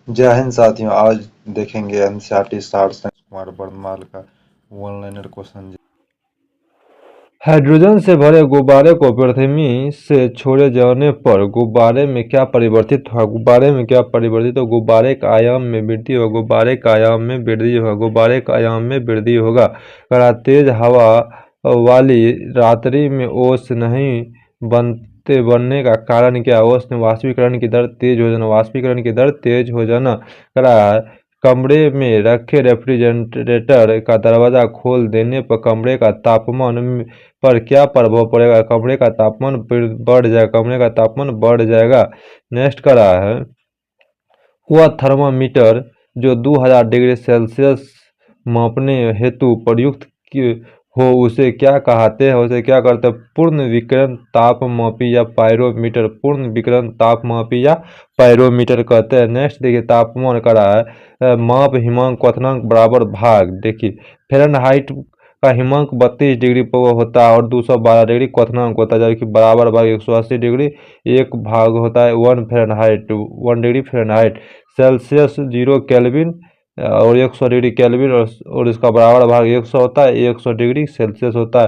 जय हिंद साथियों। आज देखेंगे एनसीईआरटी साठ से कुमार वर्णमाल का वन लाइनर क्वेश्चन। हाइड्रोजन से भरे गुब्बारे को पृथ्वी से छोड़े जाने पर गुब्बारे में क्या परिवर्तित होगा? गुब्बारे में क्या परिवर्तित हो? गुब्बारे का आयाम में वृद्धि होगा। गुब्बारे का आयाम में वृद्धि होगा। गुब्बारे का आयाम में वृद्धि होगा। कड़ा तेज हवा वाली रात्रि में ओस नहीं बनने का कारण क्या? ओस में वाष्पीकरण की दर तेज हो जाना। वाष्पीकरण की दर तेज हो जाना। कड़ा कमरे में रखे रेफ्रिजरेटर का दरवाजा खोल देने पर कमरे का तापमान पर क्या प्रभाव पड़ेगा? कमरे का तापमान बढ़ जाएगा। कमरे का तापमान बढ़ जाएगा। नेक्स्ट का रहा है, वह थर्मामीटर जो 2000 डिग्री सेल्सियस मापने हेतु प्रयुक्त हो उसे क्या कहते हैं? उसे क्या कहते हैं? पूर्ण विकिरण तापमापी या पायरोमीटर। पूर्ण विकिरण तापमापी या पायरोमीटर कहते हैं। नेक्स्ट देखिए, तापमान का रहा है, माप हिमांक क्वथनांक बराबर भाग। देखिए, फ़ारेनहाइट का हिमांक 32 डिग्री पर होता है और 212 डिग्री क्वथनांक होता है, जबकि बराबर भाग 180 डिग्री एक भाग होता है 1 Fahrenheit, 1 degree Fahrenheit. Celsius 0 kelvin और 100 डिग्री केल्विन और इसका बराबर भाग 100 होता है, 100 डिग्री सेल्सियस होता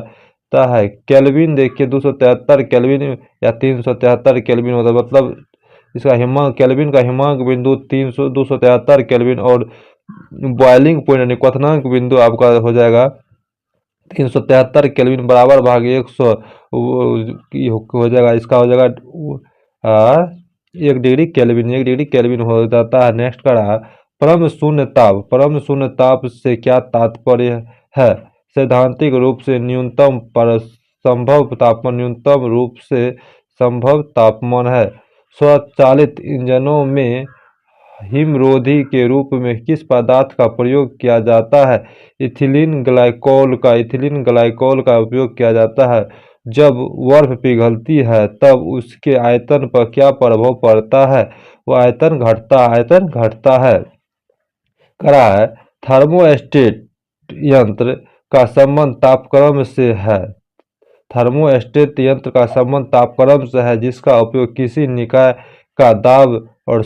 है। केल्विन देखिए 273 केल्विन या 373 केल्विन होता है, मतलब इसका हिमांक, केल्विन का हिमांक बिंदु 273 केल्विन और बॉइलिंग पॉइंट यानी क्वथनांक बिंदु आपका हो जाएगा 373 केल्विन बराबर भाग 100 हो जाएगा। इसका हो जाएगा 1 डिग्री केल्विन, 1 डिग्री केल्विन हो जाता है। नेक्स्ट का रहा, परम शून्य ताप। परम शून्य ताप से क्या तात्पर्य है? सैद्धांतिक रूप से न्यूनतम पर संभव तापमान, न्यूनतम रूप से संभव तापमान है। स्वचालित इंजनों में हिमरोधी के रूप में किस पदार्थ का प्रयोग किया जाता है? इथिलीन ग्लाइकोल का उपयोग किया जाता है। जब बर्फ पिघलती है तब उसके आयतन पर क्या प्रभाव पड़ता है? वह आयतन घटता है। करा है, थर्मोस्टेट यंत्र का संबंध तापक्रम से है। थर्मोस्टेट यंत्र का संबंध तापक्रम से है, जिसका उपयोग किसी निकाय का दाब और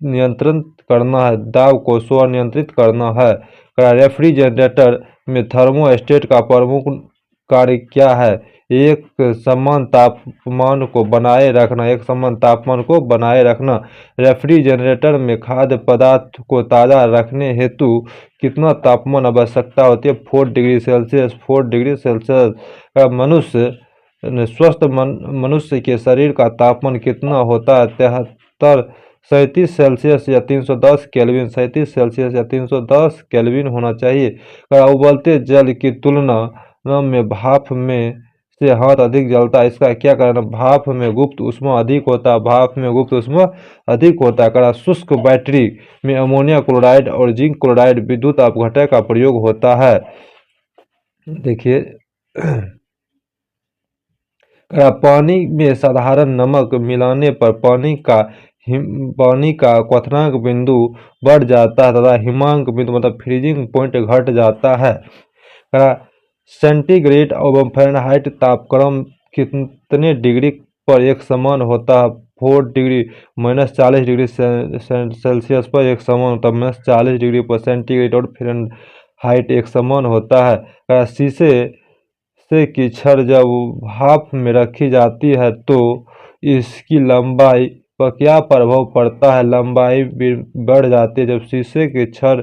नियंत्रण करना है, दाब को स्व नियंत्रित करना है। रेफ्रिजरेटर में थर्मोस्टेट का प्रमुख कार्य क्या है? एक समान तापमान को बनाए रखना, एक समान तापमान को बनाए रखना। रेफ्रिजरेटर में खाद्य पदार्थ को ताज़ा रखने हेतु कितना तापमान आवश्यकता होती है? 4 डिग्री सेल्सियस। 4 degree Celsius. स्वस्थ मनुष्य के शरीर का तापमान कितना होता है? 37 सेल्सियस या 310 केल्विन। 37 सेल्सियस या 310 केल्विन होना चाहिए। उबलते जल की तुलना में भाप में से हाथ अधिक जलता है, इसका क्या कारण? भाप में गुप्त ऊष्मा अधिक होता है। भाप में गुप्त ऊष्मा अधिक होता है। कड़ा शुष्क बैटरी में अमोनिया क्लोराइड और जिंक क्लोराइड विद्युत अपघटन का प्रयोग होता है। देखिए, पानी में साधारण नमक मिलाने पर पानी का क्वथनांक बिंदु बढ़ जाता है तथा हिमांक बिंदु मतलब फ्रीजिंग पॉइंट घट जाता है। सेंटीग्रेड एवं फ़ारेनहाइट तापक्रम कितने डिग्री पर एक समान होता है? 4 डिग्री -40 डिग्री सेल्सियस पर एक समान होता है। -40 डिग्री पर सेंटीग्रेड और फ़ारेनहाइट एक समान होता है। शीशे से की छड़ जब भाप में रखी जाती है तो इसकी लंबाई पर क्या प्रभाव पड़ता है? लंबाई बढ़ जाती है। जब शीशे की छड़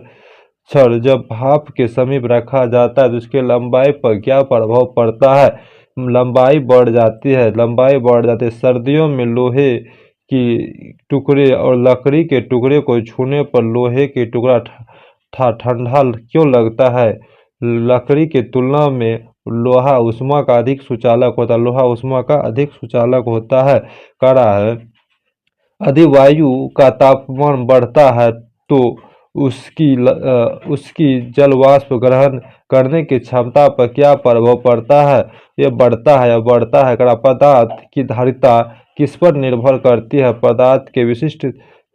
छड़ जब भाप के समीप रखा जाता है तो उसके लंबाई पर क्या प्रभाव पड़ता है? लंबाई बढ़ जाती है। लंबाई बढ़ जाती है। सर्दियों में लोहे की टुकड़े और लकड़ी के टुकड़े को छूने पर लोहे के टुकड़ा ठंडा क्यों लगता है? लकड़ी की तुलना में लोहा उष्मा का अधिक सुचालक होता है। लोहा उष्मा का अधिक सुचालक होता है। कड़ा है, यदि वायु का तापमान बढ़ता है तो उसकी जल वाष्प ग्रहण करने की क्षमता पर क्या प्रभाव पड़ता है? यह बढ़ता है या बढ़ता है। कड़ा पदार्थ की धारिता किस पर निर्भर करती है? पदार्थ के विशिष्ट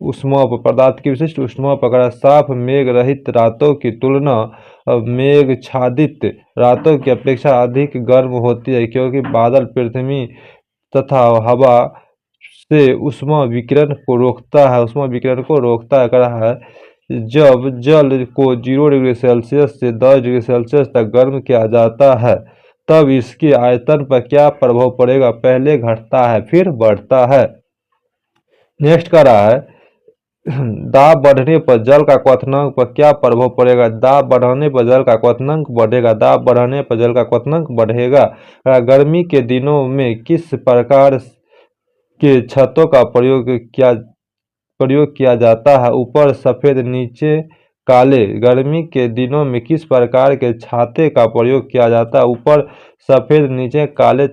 ऊष्मा पर। पदार्थ की विशिष्ट ऊष्मा पर। कड़ा साफ मेघ रहित रातों की तुलना मेघाच्छादित रातों की अपेक्षा अधिक गर्म होती है, क्योंकि बादल पृथ्वी तथा हवा से ऊष्मा विकिरण को रोकता है, ऊष्मा विकिरण को रोकता है। कह रहा है जब जल को 0 डिग्री सेल्सियस से 10 डिग्री सेल्सियस तक गर्म किया जाता है तब इसके आयतन पर क्या प्रभाव पड़ेगा? पहले घटता है फिर बढ़ता है। नेक्स्ट कह रहा है दाब बढ़ने पर जल का क्वथनांक पर क्या प्रभाव पड़ेगा? दाब बढ़ने पर जल का क्वथनांक बढ़ेगा, दाब बढ़ने पर जल का क्वथनांक बढ़ेगा। गर्मी के दिनों में किस प्रकार के छतों का प्रयोग किया जाता है? ऊपर सफेद नीचे काले। गर्मी के दिनों में किस प्रकार के छाते का प्रयोग किया जाता है? ऊपर सफेद नीचे काले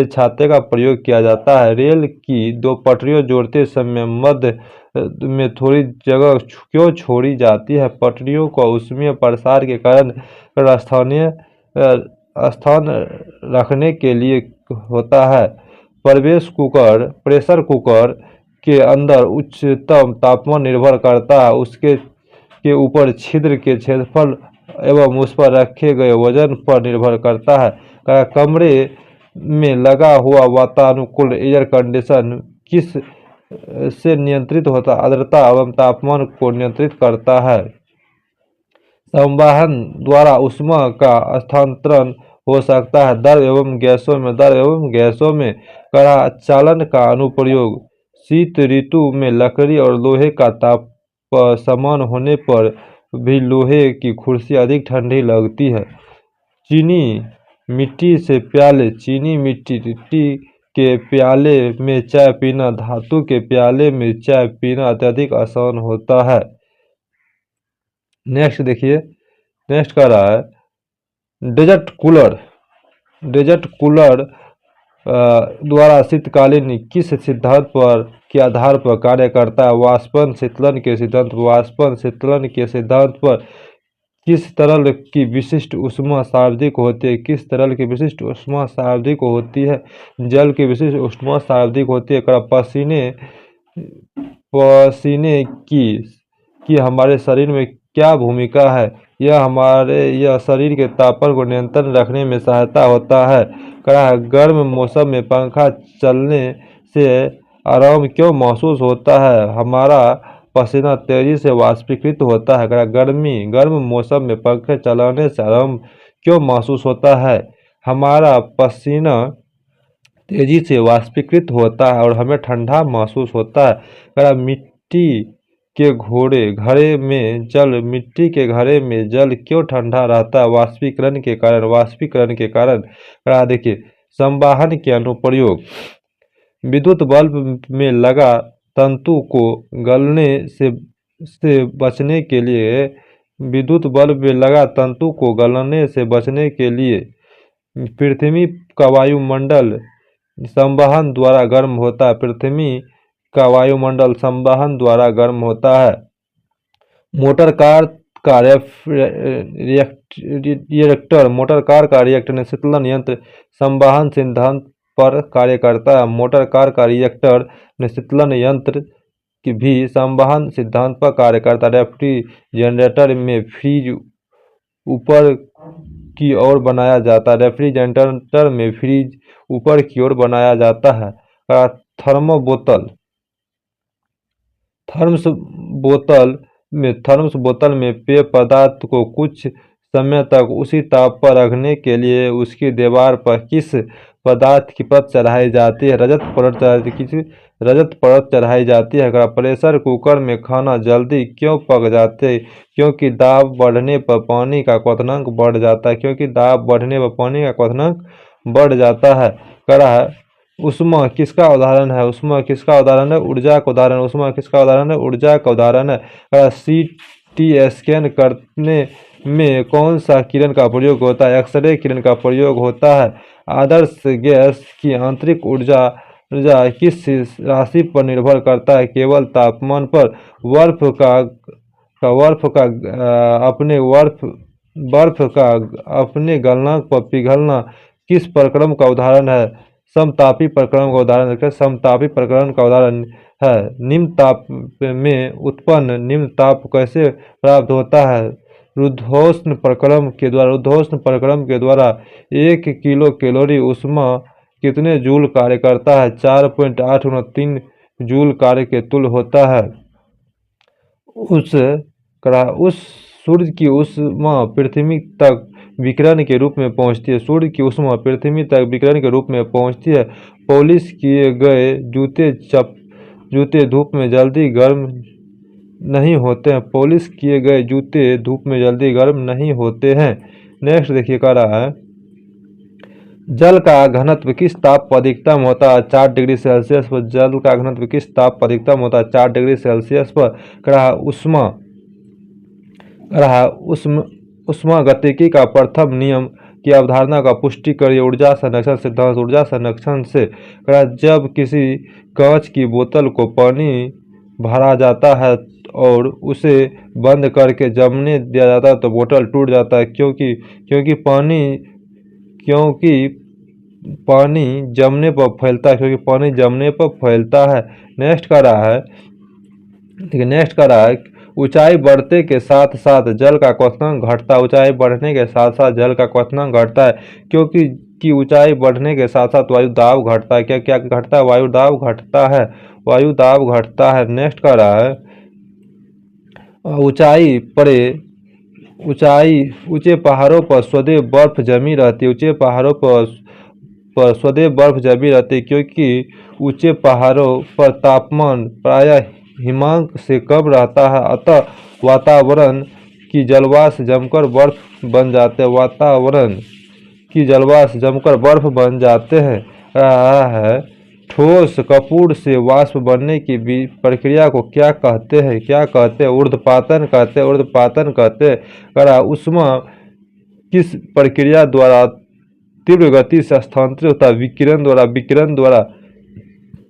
छाते का प्रयोग किया जाता है। रेल की दो पटरियों जोड़ते समय मध्य में थोड़ी जगह क्यों छोड़ी जाती है? पटरियों को ऊष्मीय प्रसार के कारण स्थान रखने के लिए होता है। प्रेशर कुकर के अंदर उच्चतम तापमान निर्भर करता है उसके ऊपर छिद्र के क्षेत्रफल एवं उस पर रखे गए वजन पर निर्भर करता है। कमरे में लगा हुआ वातानुकूल एयर कंडीशन किस से नियंत्रित होता है? आर्द्रता एवं तापमान को नियंत्रित करता है। संवहन द्वारा ऊष्मा का स्थानांतरण हो सकता है द्रव एवं गैसों में। कड़ा चालन का अनुप्रयोग शीत ऋतु में लकड़ी और लोहे का ताप समान होने पर भी लोहे की कुर्सी अधिक ठंडी लगती है। चीनी मिट्टी के प्याले में चाय पीना धातु के प्याले में चाय पीना अत्यधिक आसान होता है। नेक्स्ट देखिए, नेक्स्ट कह रहा है डेजर्ट कूलर द्वारा शीतकालीन किस सिद्धांत पर के आधार पर कार्य करता है? वाष्पन शीतलन के सिद्धांत पर किस तरल की विशिष्ट ऊष्मा सर्वाधिक होती है? किस तरल की विशिष्ट ऊष्मा सर्वाधिक होती है? जल की विशिष्ट ऊष्मा सर्वाधिक होती है। पसीने की हमारे शरीर में क्या भूमिका है? यह शरीर के तापमान को नियंत्रण रखने में सहायता होता है। गर्म मौसम में पंखा चलने से आराम क्यों महसूस होता है? हमारा पसीना तेजी से वाष्पीकृत होता है। गर्म मौसम में पंखे चलाने से आराम क्यों महसूस होता है? हमारा पसीना तेजी से वाष्पीकृत होता है और हमें ठंडा महसूस होता है। मिट्टी के घड़े में जल क्यों ठंडा रहता है? वाष्पीकरण के कारण। देखिए, संवहन के अनुप्रयोग विद्युत बल्ब में लगा तंतु को गलने से बचने के लिए पृथ्वी का वायुमंडल संवहन द्वारा गर्म होता है। पृथ्वी का वायुमंडल संवहन द्वारा गर्म होता है। मोटर कार का रिएक्टर शीतलन यंत्र संवहन सिद्धांत पर कार्य करता है। मोटर कार का रिएक्टर शीतलन यंत्र भी संवहन सिद्धांत पर कार्य करता है। रेफ्रिजरेटर में फ्रिज ऊपर की ओर बनाया जाता है। थर्मस बोतल में पेय पदार्थ को कुछ समय तक उसी ताप पर रखने के लिए उसकी दीवार पर किस पदार्थ की परत चढ़ाई जाती है? रजत परत चढ़ाई जाती है। प्रेशर कुकर में खाना जल्दी क्यों पक जाते हैं? क्योंकि दाब बढ़ने पर पानी का क्वथनांक बढ़ जाता है। कह रहा है ऊष्मा किसका उदाहरण है? ऊर्जा का उदाहरण है। सीटी स्कैन करने में कौन सा किरण का प्रयोग होता है? एक्सरे किरण का प्रयोग होता है। आदर्श गैस की आंतरिक ऊर्जा किस राशि पर निर्भर करता है? केवल तापमान पर। बर्फ का अपने गलनांक पर पिघलना किस प्रक्रम का उदाहरण है? समतापी प्रक्रम का उदाहरण है। निम्न ताप में उत्पन्न निम्न ताप कैसे प्राप्त होता है? रुद्धोष्ण प्रक्रम के द्वारा 1 किलो कैलोरी ऊष्मा कितने जूल कार्य करता है? 4.8 × 10³ जूल कार्य के तुल्य होता है। उस सूर्य की ऊष्मा पृथ्वी तक विकिरण के रूप में पहुंचती है। सूर्य की ऊष्मा पृथ्वी तक विकिरण के रूप में पहुंचती है। पॉलिश किए गए जूते धूप में जल्दी गर्म नहीं होते हैं। पॉलिश किए गए जूते धूप में जल्दी गर्म नहीं होते हैं। नेक्स्ट देखिए कह रहा है जल का घनत्व किस ताप पर अधिकतम होता है? 4 डिग्री सेल्सियस पर। जल का घनत्व किस ताप पर अधिकतम होता है? 4 डिग्री सेल्सियस पर। कह रहा है उष्मा गतिकी का प्रथम नियम की अवधारणा का पुष्टि करिए। ऊर्जा संरक्षण सिद्धांत। ऊर्जा संरक्षण से कह रहा है जब किसी कांच की बोतल को पानी भरा जाता है और उसे बंद करके जमने दिया जाता है तो बोतल टूट जाता है, क्योंकि पानी जमने पर फैलता है। क्योंकि पानी जमने पर फैलता है। नेक्स्ट कर रहा है देखिए नेक्स्ट कर रहा है ऊंचाई बढ़ते के साथ साथ जल का क्वथनांक घटता है। ऊंचाई बढ़ने के साथ साथ जल का क्वथनांक घटता है क्योंकि ऊंचाई बढ़ने के साथ साथ वायु दाब घटता है। क्या क्या घटता है? वायु दाब घटता है। वायु दाब घटता है। नेक्स्ट कर रहा है ऊंचे पहाड़ों पर सदैव बर्फ जमी रहती है। ऊंचे पहाड़ों पर सदैव बर्फ जमी रहती है क्योंकि ऊंचे पहाड़ों पर तापमान प्रायः हिमांक से कम रहता है, अतः वातावरण की जलवाष्प जमकर बर्फ बन जाते हैं। वातावरण की जलवाष्प जमकर बर्फ बन जाते हैं। रहा है ठोस कपूर से वाष्प बनने की प्रक्रिया को क्या कहते हैं? क्या कहते हैं? ऊर्ध्वपातन कहते हैं। ऊर्ध्वपातन कहते हैं। करा उष्मा किस प्रक्रिया द्वारा तीव्र गति से स्थानांतरित होता है? विकिरण द्वारा। विकिरण द्वारा।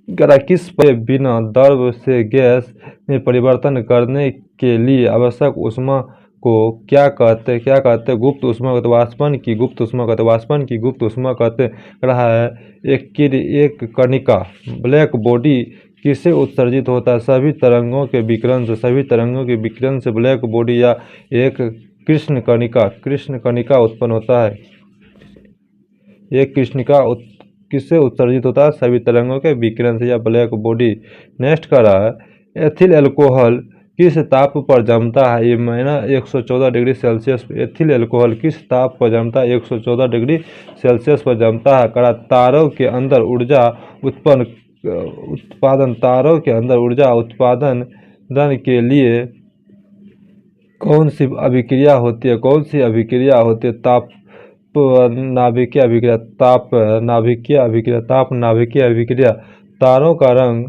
करा किस बिना द्रव से गैस में परिवर्तन करने के लिए आवश्यक उष्मा को क्या कहते हैं? क्या कहते हैं? गुप्त उष्मा कहते हैं। वाष्पन की गुप्त उष्मा कहते हैं। वाष्पन की गुप्त उष्मा कहते रहा है एक कणिका ब्लैक बॉडी किससे उत्सर्जित होता है? सभी तरंगों के विकिरण से। सभी तरंगों के विकिरण से ब्लैक बॉडी या एक कृष्ण कणिका उत्पन्न होता है। एक कृष्णिका किससे उत्सर्जित होता है? सभी तरंगों के विकिरण से या ब्लैक बॉडी। नेक्स्ट का रहा है एथिल अल्कोहल किस ताप पर जमता है? ये महीना 114 डिग्री सेल्सियस। एथिल अल्कोहल किस ताप पर जमता है? 114 डिग्री सेल्सियस पर जमता है। करा तारों के अंदर ऊर्जा उत्पादन तारों के अंदर ऊर्जा उत्पादन के लिए कौन सी अभिक्रिया होती है? कौन सी अभिक्रिया होती है? ताप नाभिकीय अभिक्रिया। ताप नाभिकीय अभिक्रिया। तारों का रंग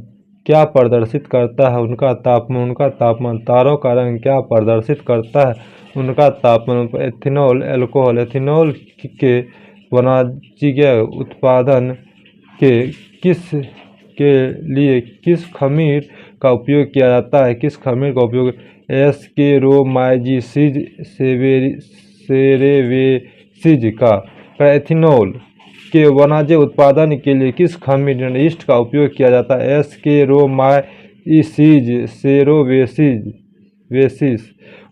क्या प्रदर्शित करता है? उनका तापमान। तारों का रंग क्या प्रदर्शित करता है? उनका तापमान। Ethanol alcohol. एथेनॉल के वाणिज्यिक उत्पादन के लिए किस खमीर का उपयोग किया जाता है? किस खमीर का उपयोग? एस्केरोमाइसिस सेरेवेसिस का। एथेनॉल के वाणिज्यिक उत्पादन के लिए किस खमीर ईस्ट का उपयोग किया जाता है? एस्केरोमाइसिस सेरेवेसिस।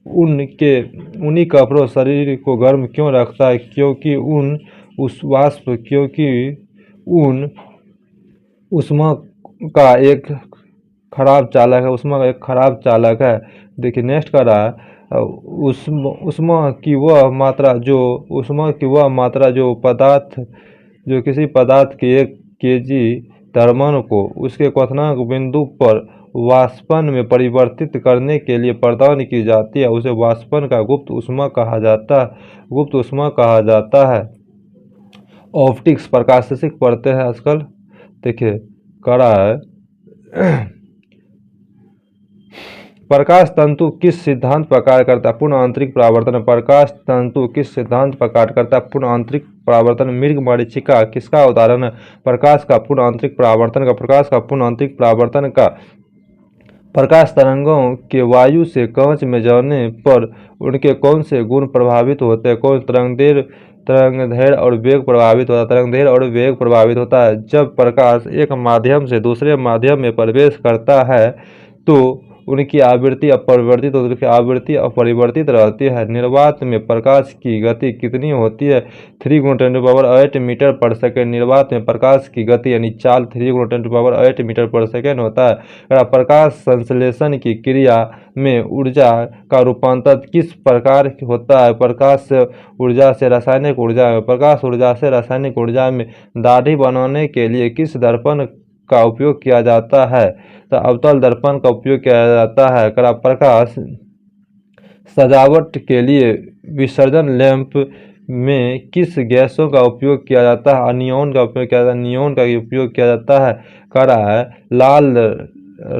ऊनी कपड़ों शरीर को गर्म क्यों रखता है? क्योंकि ऊन उष्मा का एक खराब चालक है। देखिए नेक्स्ट का रहा है उष्मा की वह मात्रा जो किसी पदार्थ के 1 केजी द्रव्यमान को उसके क्वथनांक बिंदु पर वाष्पन में परिवर्तित करने के लिए प्रदान की जाती है उसे वाष्पन का गुप्त उष्मा कहा जाता है। ऑप्टिक्स प्रकाशिक पढ़ते हैं आजकल। देखिए करा है प्रकाश तंतु किस सिद्धांत पर कार्य करता है? पूर्ण आंतरिक परावर्तन। प्रकाश तंतु किस सिद्धांत पर कार्य करता है? पूर्ण आंतरिक परावर्तन। मृगमरीचिका किसका उदाहरण है? प्रकाश का पूर्ण आंतरिक परावर्तन का। प्रकाश तरंगों के वायु से कांच में जाने पर उनके कौन से गुण प्रभावित होते हैं? कौन? तरंगदैर्घ्य और वेग प्रभावित होता है। जब प्रकाश एक माध्यम से दूसरे माध्यम में प्रवेश करता है तो उनकी आवृत्ति अपरिवर्तित तो उनकी आवृत्ति अपरिवर्तित रहती है। निर्वात में प्रकाश की गति कितनी होती है? 3 × 10⁸ मीटर पर सेकेंड। निर्वात में प्रकाश की गति यानी चाल 3 × 10⁸ मीटर पर सेकेंड होता है। प्रकाश संश्लेषण की क्रिया में ऊर्जा का रूपांतर किस प्रकार होता है? प्रकाश ऊर्जा से रासायनिक ऊर्जा में। प्रकाश ऊर्जा से रासायनिक ऊर्जा में। दाढ़ी बनाने के लिए किस दर्पण का उपयोग किया जाता है? तो अवतल दर्पण का उपयोग किया जाता है। प्रकाश सजावट के लिए विसर्जन लैंप में किस गैसों का उपयोग किया जाता है? नियोन का उपयोग किया जाता है। नियोन का उपयोग किया जाता है। लाल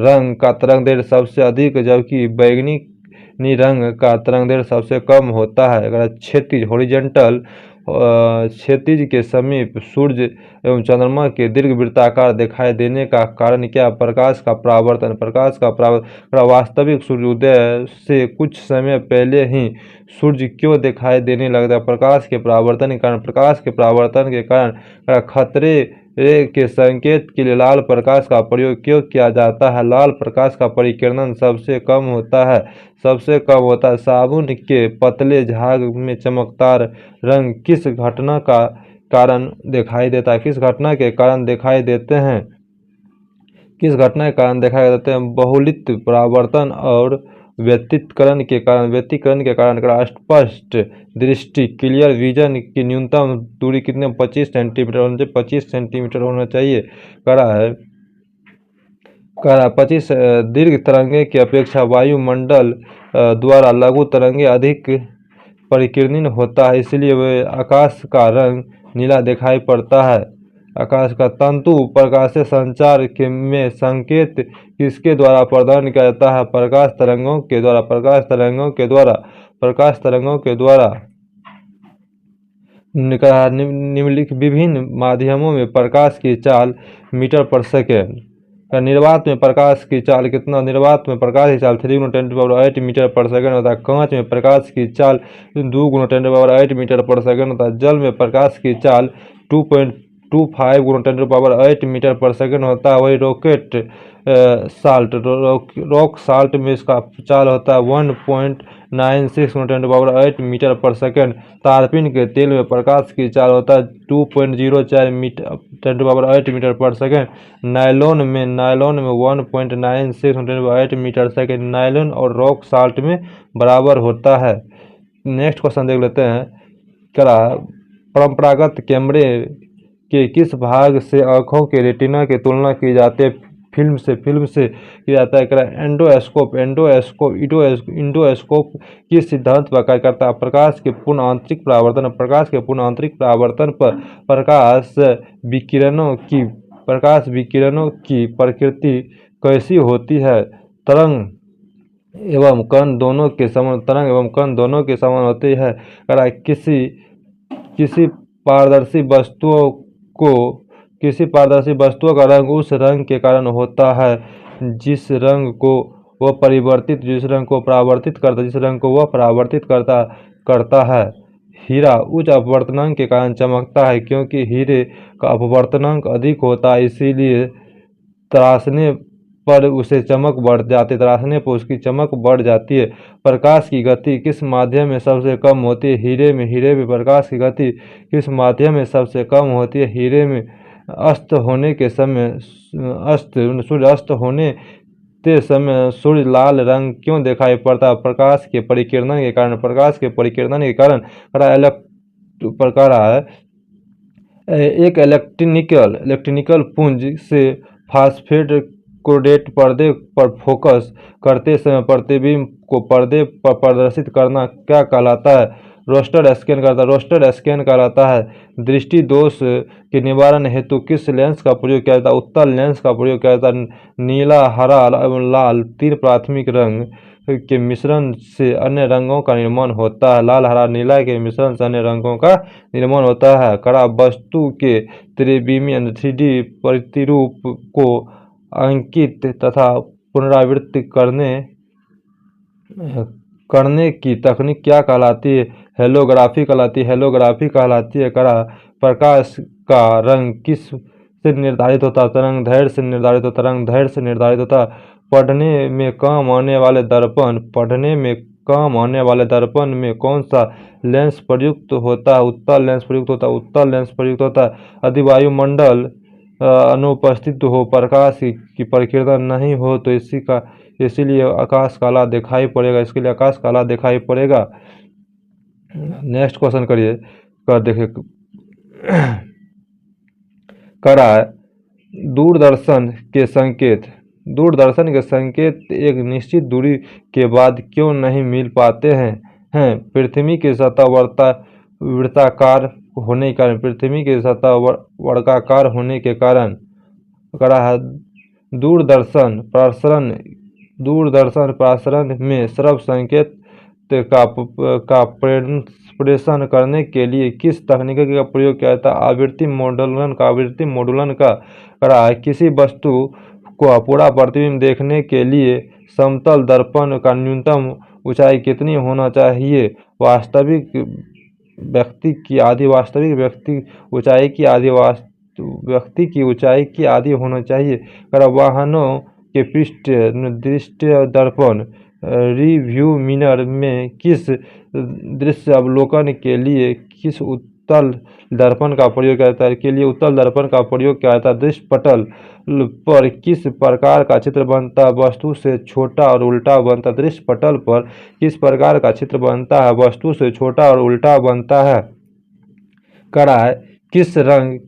रंग का तरंगदैर्घ्य सबसे अधिक जबकि बैंगनी रंग का तरंगदैर्घ्य सबसे कम होता है। क्षैतिज हॉरिजॉन्टल क्षैतिज के समीप सूर्य एवं चंद्रमा के दीर्घवृत्ताकार दिखाई देने का कारण क्या? प्रकाश का परावर्तन। प्रकाश का परावर्तन। वास्तविक सूर्योदय से कुछ समय पहले ही सूर्य क्यों दिखाई देने लगता है? प्रकाश के परावर्तन के कारण। प्रकाश के परावर्तन के कारण खतरे के संकेत के लिए लाल प्रकाश का प्रयोग क्यों किया जाता है? लाल प्रकाश का परिकिरण सबसे कम होता है। साबुन के पतले झाग में चमकदार रंग किस घटना का कारण दिखाई देता है? किस घटना के कारण दिखाई देते हैं? किस घटना के कारण दिखाई देते हैं? बहुलित परावर्तन और व्यतिकरण के कारण। स्पष्ट दृष्टि क्लियर विजन की न्यूनतम दूरी कितने? 25 सेंटीमीटर होना चाहिए। 25 सेंटीमीटर होना चाहिए। 25 दीर्घ तरंगे की अपेक्षा वायुमंडल द्वारा लघु तरंगे अधिक परिकीर्णन होता है, इसलिए वे आकाश का रंग नीला दिखाई पड़ता है। आकाश का तंतु प्रकाशीय संचार में संकेत किसके द्वारा प्रदान किया जाता है? प्रकाश तरंगों के द्वारा। निम्नलिखित विभिन्न माध्यमों में प्रकाश की चाल मीटर पर सेकेंड। निर्वात में प्रकाश की चाल कितना? निर्वात में प्रकाश की चाल 3 × 10⁸ मीटर पर सेकेंड होता है। कांच में प्रकाश की चाल 2 × 10⁸ मीटर पर सेकेंड होता है। जल में प्रकाश की चाल 2.25 × 10⁸ मीटर पर सेकेंड होता है। वही रॉक साल्ट में इसका चाल होता है 1.96 × 10⁸ मीटर पर सेकेंड। तारपीन के तेल में प्रकाश की चाल होता है 2.04 10⁸ मीटर पर सेकेंड। नायलॉन में 1.96 × 10⁸ मीटर सेकेंड। नायलॉन और रॉक साल्ट में बराबर होता है। नेक्स्ट क्वेश्चन देख लेते हैं। परंपरागत कैमरे के किस भाग से आंखों के रेटिना की तुलना की जाती है? फिल्म से किया जाता है। इंडोस्कोप किस सिद्धांत पर कार्य करता है? प्रकाश के पूर्ण आंतरिक परावर्तन। प्रकाश के पूर्ण आंतरिक परावर्तन पर प्रकाश विकिरणों की प्रकृति कैसी होती है? तरंग एवं कण दोनों के समान होती है। किसी पारदर्शी वस्तुओं का रंग उस रंग के कारण होता है जिस रंग को वह परावर्तित करता है। हीरा उच्च अपवर्तनांक के कारण चमकता है क्योंकि हीरे का अपवर्तनांक अधिक होता है, इसीलिए तराशने पर उसकी चमक बढ़ जाती है। प्रकाश की गति किस माध्यम में सबसे कम होती है? हीरे में प्रकाश की गति किस माध्यम में सबसे कम होती है? हीरे में सूर्य अस्त होने के समय सूर्य लाल रंग क्यों दिखाई पड़ता है? प्रकाश के परिकिरण के कारण। एक इलेक्ट्रॉनिकल पुंज से फास्फेट क्लोराइड पर्दे पर फोकस करते समय प्रतिबिंब को पर्दे पर प्रदर्शित करना क्या कहलाता है? रोस्टर स्कैन कहलाता है। दृष्टि दोष के निवारण हेतु किस लेंस का प्रयोग किया जाता है? उत्तल लेंस का प्रयोग किया जाता है। नीला, हरा एवं लाल 3 प्राथमिक रंग के मिश्रण से अन्य रंगों का निर्माण होता है। लाल, हरा, नीला के मिश्रण से अन्य रंगों का निर्माण होता है। वस्तु के त्रिविमीय 3D प्रतिरूप को अंकित तथा पुनरावृत्ति करने की तकनीक क्या कहलाती है? हेलोग्राफी कहलाती है। प्रकाश का रंग किस से निर्धारित होता है? तरंग दैर्ध्य से निर्धारित होता है। पढ़ने में काम आने वाले दर्पण पढ़ने में काम आने वाले दर्पण में कौन सा लेंस प्रयुक्त होता है? उत्तल लेंस प्रयुक्त होता है। उत्तल लेंस प्रयुक्त होता है। यदि वायुमंडल अनुपस्थित हो, प्रकाश की प्रकीर्णन नहीं हो तो इसीलिए आकाश काला दिखाई पड़ेगा। इसके लिए आकाश काला दिखाई पड़ेगा। नेक्स्ट क्वेश्चन करिए, कर देखिए। करा दूरदर्शन के संकेत एक निश्चित दूरी के बाद क्यों नहीं मिल पाते हैं? पृथ्वी की सतह वृत्ताकार होने के कारण, पृथ्वी की सतह वर्गाकार होने के कारण। करा है दूरदर्शन प्रसारण में श्रव्य संकेत का प्रेषण करने के लिए किस तकनीक का प्रयोग किया जाता है? आवृत्ति मॉडुलन का। करा है किसी वस्तु को पूरा प्रतिबिंब देखने के लिए समतल दर्पण का न्यूनतम ऊंचाई कितनी होना चाहिए? वास्तविक व्यक्ति की ऊंचाई की आधी होना चाहिए। करा वाहनों के पृष्ठ दृश्य दर्पण रिव्यू मिरर में किस दृश्य अवलोकन के लिए किस उत्तल दर्पण का प्रयोग किया जाता है? के लिए उत्तल दर्पण का प्रयोग किया जाता है। दृश्य पटल पर किस प्रकार का चित्र बनता है? वस्तु से छोटा और उल्टा बनता है। दृश्य पटल पर किस प्रकार का चित्र बनता है? वस्तु से छोटा और उल्टा बनता है। करा है किस रंग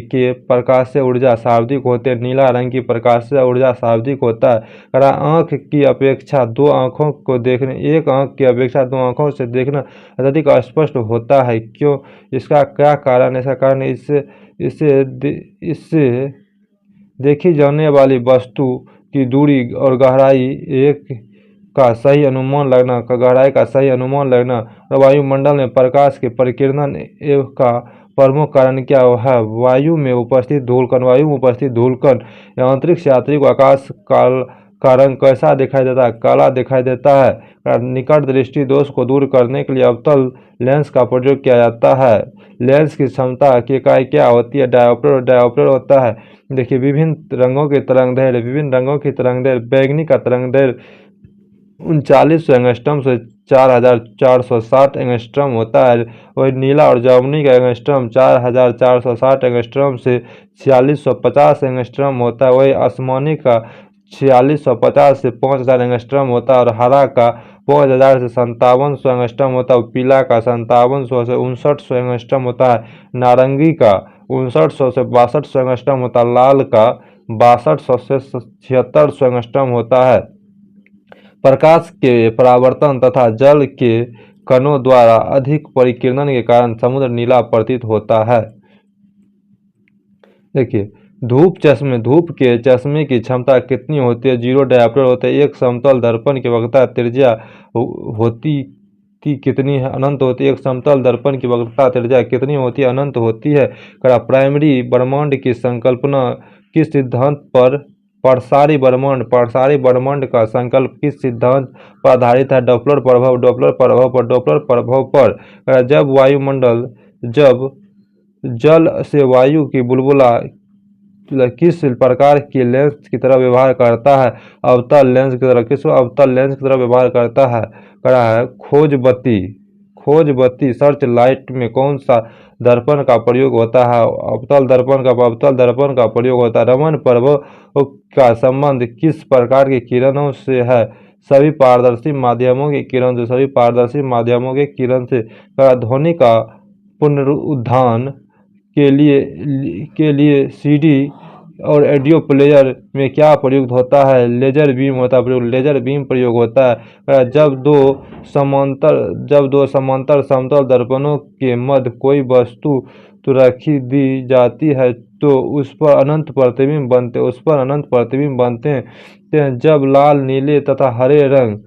के प्रकाश से ऊर्जा शाब्दिक होते हैं? नीला रंग की प्रकाश से ऊर्जा शाब्दिक होता है। करा आँख की अपेक्षा दो आँखों को देखने एक आँख की अपेक्षा दो आँखों से देखना अत्यधिक स्पष्ट होता है, क्यों? इसका क्या कारण है? इसका कारण इससे देखी जाने वाली वस्तु की दूरी और गहराई का सही अनुमान लगना और वायुमंडल में प्रकाश के प्रकीर्णन का प्रमुख कारण क्या है? वायु में उपस्थित धूलकण या अंतरिक्ष यात्री को आकाश का रंग कैसा दिखाई देता है? काला दिखाई देता है। निकट दृष्टि दोष को दूर करने के लिए अवतल लेंस का प्रयोग किया जाता है। लेंस की क्षमता की इकाई क्या होती है? डायोप्टर होता है। देखिए, विभिन्न रंगों की तरंगदैर्घ्य बैंगनी का तरंगदैर्घ्य 3900 एंगस्ट्रॉम से 4460 एंगस्ट्रॉम होता है। वही नीला और जामुनी का एंगस्ट्रॉम 4460 एंगस्ट्रॉम से 4650 एंगस्ट्रॉम होता है। वही आसमानी का 4650 से 5000 एंगस्ट्रॉम होता है और हरा का 5000 से 5700 एंगस्ट्रॉम होता है। पीला का 5700 से 5900 एंगस्ट्रॉम होता है। नारंगी का 5900 से 6200 एंगस्ट्रॉम होता है। लाल का 6200 से 7600 एंगस्ट्रॉम होता है। प्रकाश के परावर्तन तथा जल के कणों द्वारा अधिक परिकीर्णन के कारण समुद्र नीला प्रतीत होता है। देखिए, धूप के चश्मे की क्षमता कितनी होती है? 0 डायोप्टर होता है। एक समतल दर्पण की वक्रता त्रिज्या होती कितनी है? अनंत होती है। एक समतल दर्पण की वक्रता त्रिज्या कितनी होती है? अनंत होती है। प्राइमरी ब्रह्मांड की संकल्पना किस सिद्धांत पर प्रसारी ब्रह्मांड का संकल्प किस सिद्धांत पर आधारित है? डॉपलर प्रभाव पर। जब जल से वायु की बुलबुला किस प्रकार की लेंस की तरह व्यवहार करता है? अवतल लेंस की तरह। किस अवतल लेंस की तरह व्यवहार करता है? करा है खोज बत्ती सर्च लाइट में कौन सा दर्पण का प्रयोग होता है? अवतल दर्पण का प्रयोग होता है। रमन प्रभाव का संबंध किस प्रकार की किरणों से है? सभी पारदर्शी माध्यमों के किरण से। ध्वनि का पुनरुत्थान के लिए सीडी और ऑडियो प्लेयर में क्या प्रयुक्त होता है? लेजर बीम प्रयोग होता है। जब दो समांतर समतल दर्पणों के मध्य कोई वस्तु रखी दी जाती है तो उस पर अनंत प्रतिबिंब बनते हैं। जब लाल, नीले तथा हरे रंग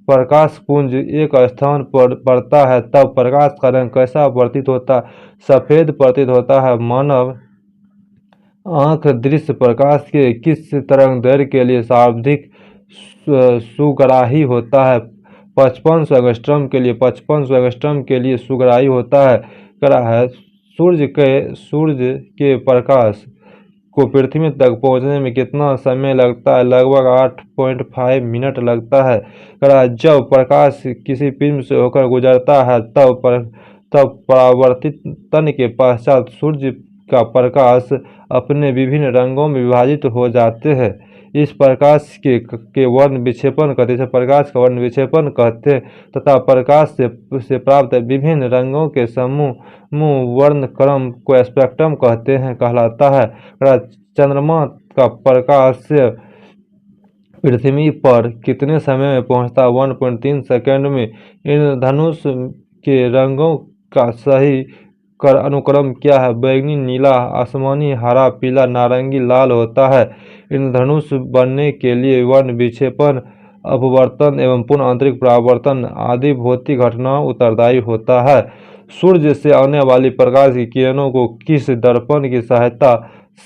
प्रकाश पुंज एक स्थान पर पड़ता है तब प्रकाश का रंग कैसा प्रतीत होता है? सफेद प्रतीत होता है। मानव आँख दृश्य प्रकाश के किस तरंगदैर्घ्य के लिए शाब्दिक सुग्राही होता है? 5500 एंगस्ट्रॉम के लिए सुग्राही होता है। करा है सूर्य के प्रकाश को पृथ्वी तक पहुंचने में कितना समय लगता है? लगभग 8.5 मिनट लगता है। जब प्रकाश किसी प्रिज्म से होकर गुजरता है तब परावर्तन के पश्चात सूर्य का प्रकाश अपने विभिन्न रंगों में विभाजित हो जाते हैं। इस प्रकाश के वर्ण विक्षेपन कहते हैं, प्रकाश का वर्ण विक्षेपन कहते हैं तथा प्रकाश से प्राप्त विभिन्न रंगों के समूह वर्ण क्रम को स्पेक्ट्रम कहते हैं कहलाता है। चंद्रमा का प्रकाश पृथ्वी पर कितने समय में पहुंचता? 1.3 सेकंड में। इंद्रधनुष के रंगों का सही अनुक्रम क्या है? बैंगनी, नीला, आसमानी, हरा, पीला, नारंगी, लाल होता है। इंद्रधनुष बनने के लिए वर्ण विक्षेपण, अपवर्तन एवं पुनः आंतरिक परावर्तन आदि भौतिक घटनाओं उत्तरदायी होता है। सूर्य से आने वाली प्रकाश की किरणों को किस दर्पण की सहायता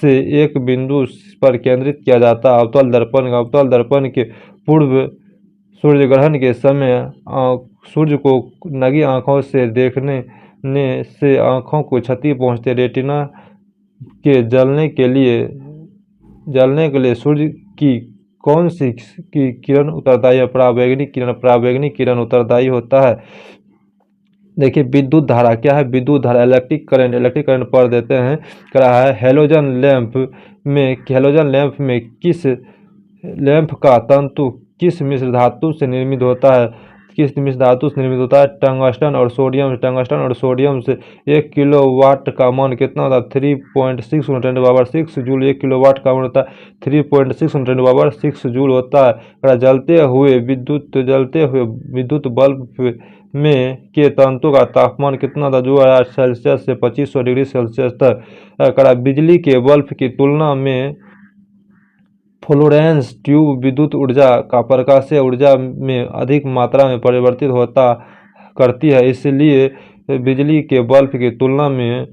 से एक बिंदु पर केंद्रित किया जाता है? अवतल दर्पण के पूर्व सूर्य ग्रहण के समय सूर्य को नंगी आंखों से देखने से आंखों को क्षति पहुंचती है। रेटिना के जलने के लिए सूर्य की कौन सी किरण उत्तरदायी है? पराबैंगनी किरण उत्तरदायी होता है। देखिए विद्युत धारा क्या है? विद्युत धारा इलेक्ट्रिक करंट पढ़ देते हैं। कह रहा है हेलोजन लैंप में किस लैंप का तंतु किस मिश्र धातु से निर्मित होता है? टंगस्टन और सोडियम से 1 किलोवाट का मान कितना होता है? 3.6 × 10⁻6 जूल। 1 किलोवाट का मान होता है 3.6 × 10⁻6 जूल होता है। जलते हुए विद्युत बल्ब में के तंतु का तापमान कितना था? 2000 सेल्सियस से 2500 डिग्री सेल्सियस तक। बिजली के बल्ब की तुलना में फ्लोरेंस ट्यूब विद्युत ऊर्जा का प्रकाशीय ऊर्जा में अधिक मात्रा में परिवर्तित करती है, इसलिए बिजली के बल्ब की तुलना में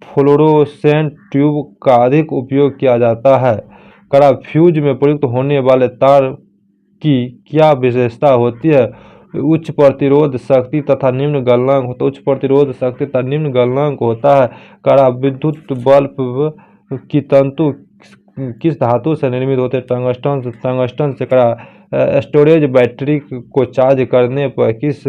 फ्लोरोसेंट ट्यूब का अधिक उपयोग किया जाता है। फ्यूज में प्रयुक्त होने वाले तार की क्या विशेषता होती है? उच्च प्रतिरोध शक्ति तथा निम्न गलनांक होता है। विद्युत बल्ब की तंतु किस धातु से निर्मित होते हैं? टंगस्टन से। स्टोरेज बैटरी को चार्ज करने पर किस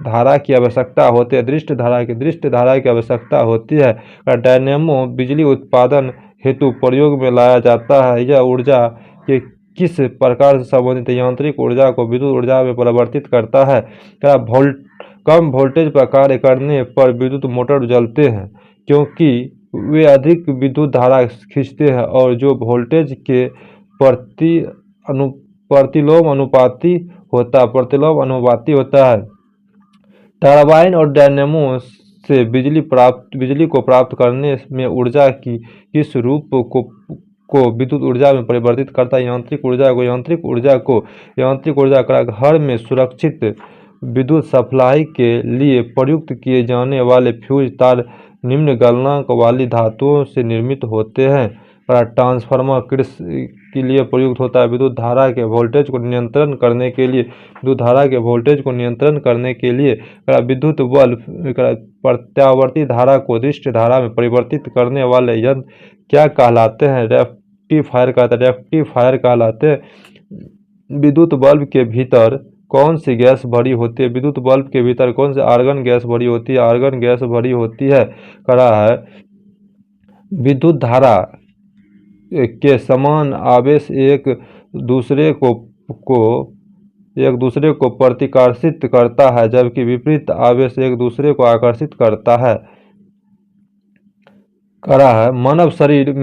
धारा की आवश्यकता होती है? दृष्ट धारा की आवश्यकता होती है। डायनेमो बिजली उत्पादन हेतु प्रयोग में लाया जाता है। यह ऊर्जा के किस प्रकार से संबंधित यांत्रिक ऊर्जा को विद्युत ऊर्जा में परिवर्तित करता है? कम वोल्टेज पर कार्य करने पर विद्युत मोटर जलते हैं क्योंकि वे अधिक विद्युत धारा खींचते हैं और जो वोल्टेज के प्रतिलोम अनुपाती होता है। टरबाइन और डायनेमो से बिजली को प्राप्त करने में ऊर्जा की किस रूप को विद्युत ऊर्जा में परिवर्तित करता है? यांत्रिक ऊर्जा घर में सुरक्षित विद्युत सप्लाई के लिए प्रयुक्त किए जाने वाले फ्यूज तार निम्न गलनांक वाली धातुओं से निर्मित होते हैं। ट्रांसफार्मर के लिए प्रयुक्त होता है। विद्युत धारा के वोल्टेज को नियंत्रण करने के लिए विद्युत बल्ब प्रत्यावर्ती धारा को दृष्ट धारा में परिवर्तित करने वाले यंत्र क्या कहलाते हैं? रेक्टिफायर कहलाते हैं। विद्युत बल्ब के भीतर कौन सी गैस भरी होती है? विद्युत बल्ब के भीतर कौन सी आर्गन गैस भरी होती है? विद्युत धारा के समान आवेश एक दूसरे को प्रतिकर्षित करता है जबकि विपरीत आवेश एक दूसरे को आकर्षित करता है। मानव शरीर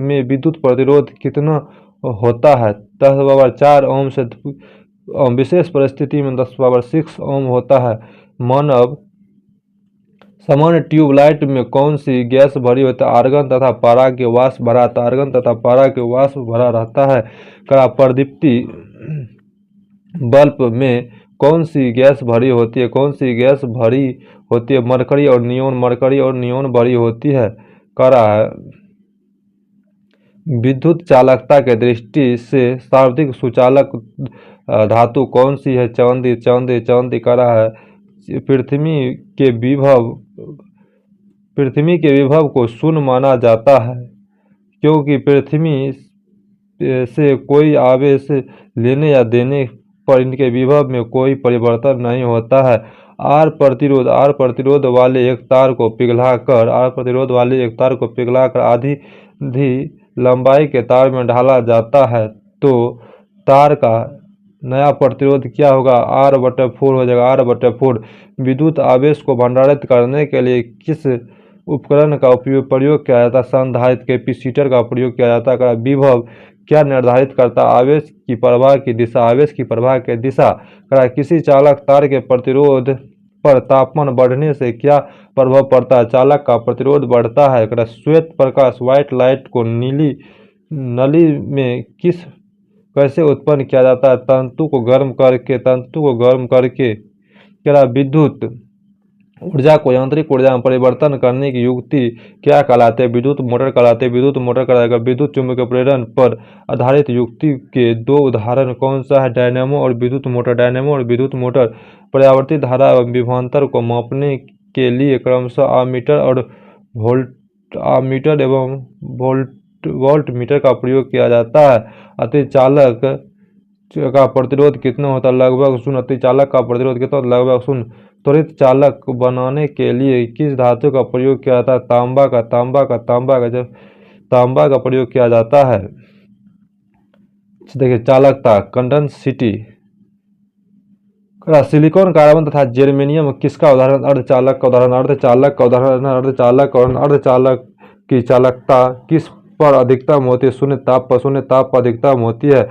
में विद्युत प्रतिरोध कितना होता है? 10⁻4 ओम से विशेष परिस्थिति में 10⁻6 ओम होता है। सामान्य ट्यूबलाइट में कौन सी गैस भरी होती है? आर्गन तथा पारा के वाष्प भरा रहता है। प्रदीप्ति बल्ब में कौन सी गैस भरी होती है? मरकरी और नियोन भरी होती है। विद्युत चालकता के दृष्टि से सर्वाधिक सुचालक धातु कौन सी है? चांदी। पृथ्वी के विभव पृथ्वी के विभव को शून्य माना जाता है, क्योंकि पृथ्वी से कोई आवेश लेने या देने पर इनके विभव में कोई परिवर्तन नहीं होता है। आर प्रतिरोध वाले एक तार को पिघलाकर आधी लंबाई के तार में ढाला जाता है, तो तार का नया प्रतिरोध क्या होगा? R/4 हो जाएगा। R/4 विद्युत आवेश को भंडारित करने के लिए किस उपकरण का प्रयोग किया जाता है? संधारित्र कैपेसिटर का प्रयोग किया जाता है। विभव क्या निर्धारित करता है? आवेश की प्रवाह की दिशा। किसी चालक तार के प्रतिरोध पर तापमान बढ़ने से क्या प्रभाव पड़ता है? चालक का प्रतिरोध बढ़ता है। श्वेत प्रकाश व्हाइट लाइट को नली में कैसे उत्पन्न किया जाता है? तंतु को गर्म करके। विद्युत ऊर्जा को यांत्रिक ऊर्जा में परिवर्तन करने की युक्ति क्या कहलाते हैं? विद्युत मोटर कहलाते हैं। विद्युत चुंबकीय प्रेरण पर आधारित युक्ति के दो उदाहरण कौन सा है? डायनेमो और विद्युत मोटर। परावर्तित धारा एवं विभवांतर को मापने के लिए क्रमशः आमीटर एवं वोल्टमीटर का प्रयोग किया जाता है। अतिचालक का प्रतिरोध कितना होता है? लगभग शून्य। अतिचालक का प्रतिरोध कितना होता है? लगभग शून्य। त्वरित चालक बनाने के लिए किस धातु का प्रयोग किया जाता है? तांबा का प्रयोग किया जाता है। देखिए चालकता कंडक्टिविटी। सिलिकॉन, कार्बन तथा जर्मेनियम किसका उदाहरण? अर्धचालक का उदाहरण। अर्धचालक की चालकता किस पर अधिकतम होती है? शून्य ताप पर अधिकतम होती है।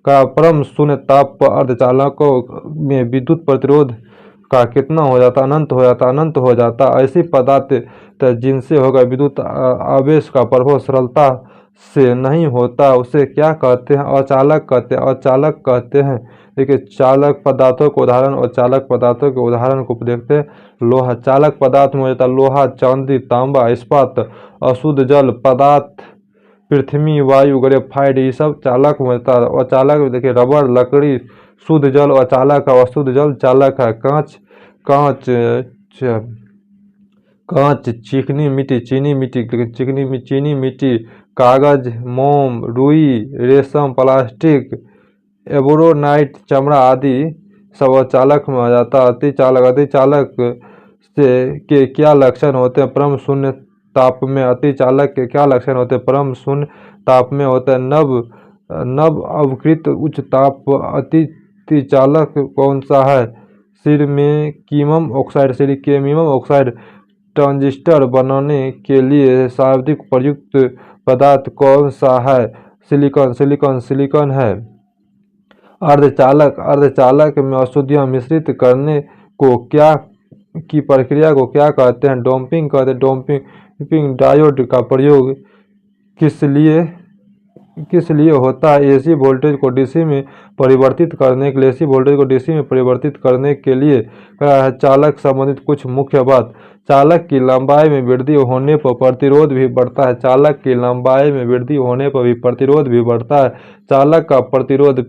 परम शून्य ताप पर अर्धचालकों में विद्युत प्रतिरोध का कितना हो जाता? अनंत हो जाता। ऐसी पदार्थ जिनसे होगा विद्युत आवेश का प्रभाव सरलता से नहीं होता, उसे क्या कहते हैं? अचालक कहते हैं। देखिए चालक पदार्थों के उदाहरण और चालक पदार्थों के उदाहरण को देखते हैं। लोहा, चालक पदार्थ में हो जाता लोहा, चांदी, तांबा, इस्पात। अशुद्ध जल पदार्थ पृथ्वी, वायु, ग्रेफाइट, ये सब चालक में होता है। अचालक देखिए रबर, लकड़ी शुद्ध जल अचालक है, अशुद्ध जल चालक है। कांच, चिकनी मिट्टी, कागज, मोम, रुई, रेशम, प्लास्टिक, एबोरोनाइट, चमड़ा आदि सब अचालक में आ जाता है। अतिचालक के क्या लक्षण होते हैं? परम शून्य ताप में अतिचालक के क्या लक्षण होते हैं? परम शून्य ताप में होता है नव अवकृत उच्च ताप। अतिचालक कौन सा है? सिलिकेमियम ऑक्साइड। ट्रांजिस्टर बनाने के लिए सर्वाधिक प्रयुक्त पदार्थ कौन सा है? सिलिकॉन है। अर्धचालक में अशुद्धियां मिश्रित करने की प्रक्रिया को क्या कहते हैं? डोपिंग कहते हैं। डोपिंग डायोड का प्रयोग किस लिए होता है? एसी वोल्टेज को डीसी में परिवर्तित करने के लिए। चालक संबंधित कुछ मुख्य बात। चालक की लंबाई में वृद्धि होने पर प्रतिरोध भी बढ़ता है। चालक का प्रतिरोध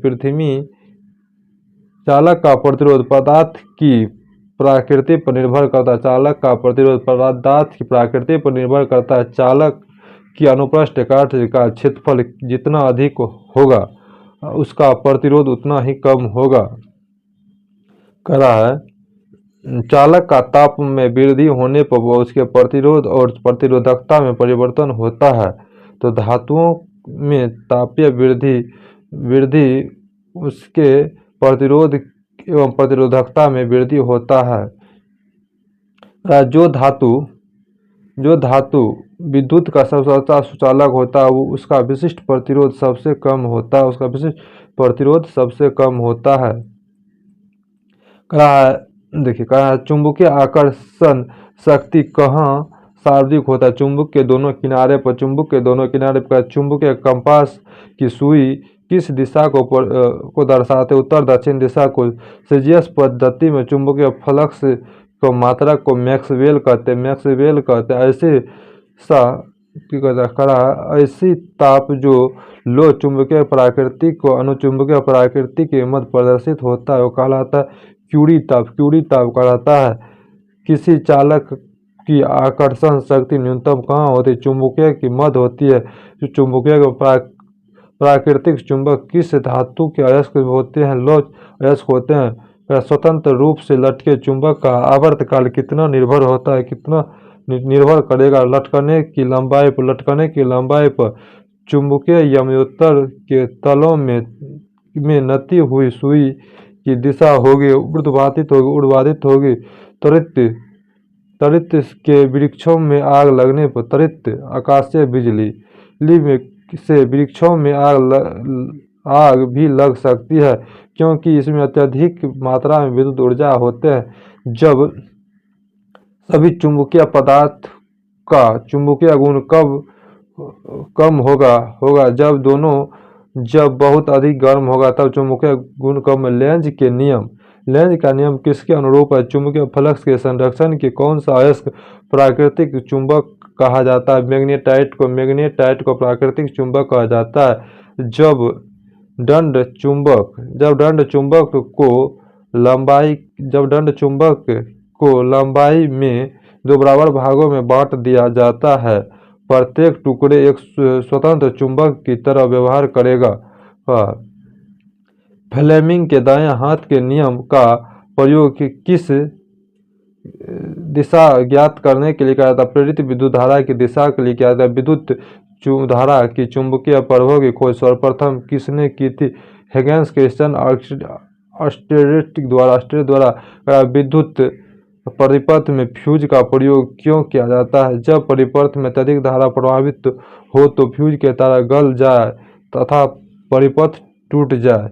पदार्थ की प्रकृति पर निर्भर करता है। चालक की अनुप्रस्थ काट का क्षेत्रफल जितना अधिक होगा, उसका प्रतिरोध उतना ही कम होगा। चालक का ताप में वृद्धि होने पर उसके प्रतिरोध और प्रतिरोधकता में परिवर्तन होता है। तो धातुओं में तापीय वृद्धि उसके प्रतिरोध एवं प्रतिरोधकता में वृद्धि होता है। जो धातु विद्युत का सबसे अच्छा सुचालक होता है, वो उसका विशिष्ट प्रतिरोध सबसे कम होता है। देखिए चुंबकीय आकर्षण शक्ति कहाँ सर्वाधिक होता है? चुंबक के दोनों किनारे पर। चुंबकीय कंपास की सुई किस दिशा को दर्शाते? उत्तर दक्षिण दिशा को। सेल्सियस पद्धति में चुंबकीय फ्लक्स को मात्रा को मैक्सवेल कहते हैं। ऐसी ताप जो लो चुंबकीय प्रकृति को अनुचुंबकीय प्रकृति के मध्य प्रदर्शित होता है, वो कहलाता है क्यूरी ताप कहलाता है। किसी चालक की आकर्षण शक्ति न्यूनतम कहाँ होती है? चुंबकीय की मध्य होती है। जो चुंबकीय के प्राकृतिक चुंबक किस धातु के अयस्क होते हैं? लौह अयस्क होते हैं। स्वतंत्र रूप से लटके चुंबक का आवर्तकाल कितना निर्भर होता है? कितना निर्भर करेगा? लटकने की लंबाई पर चुंबकीय यमोत्तर के तलों में नती हुई सुई की दिशा होगी उर्ध्वाधित होगी। त्वरित के वृक्षों में आग लगने पर त्वरित आकाशीय बिजली में से वृक्षों में आग भी लग सकती है, क्योंकि इसमें अत्यधिक मात्रा में विद्युत ऊर्जा होते हैं। जब सभी चुंबकीय पदार्थ का चुंबकीय गुण कम होगा जब बहुत अधिक गर्म होगा तब चुंबकीय गुण कम। लेंज का नियम किसके अनुरूप है? चुंबकीय फ्लक्स के संरक्षण के कौन सा अयस्क प्राकृतिक चुंबक कहा जाता है? मैग्नेटाइट को प्राकृतिक चुंबक कहा जाता है। जब दंड चुंबक को लंबाई में दो बराबर भागों में बांट दिया जाता है, प्रत्येक टुकड़े एक स्वतंत्र चुंबक की तरह व्यवहार करेगा। फ्लेमिंग के दाएं हाथ के नियम का प्रयोग किस दिशा ज्ञात करने के लिए किया जाता है? प्रेरित विद्युत धारा की दिशा के लिए किया जाता है। विद्युत धारा की चुंबकीय प्रभाव की खोज सर्वप्रथम किसने की थी? हिग्स क्रिस्टल ऑस्टेड द्वारा। विद्युत परिपथ में फ्यूज का प्रयोग क्यों किया जाता है? जब परिपथ में अत्यधिक धारा प्रवाहित हो तो फ्यूज के तार गल जाए तथा परिपथ टूट जाए।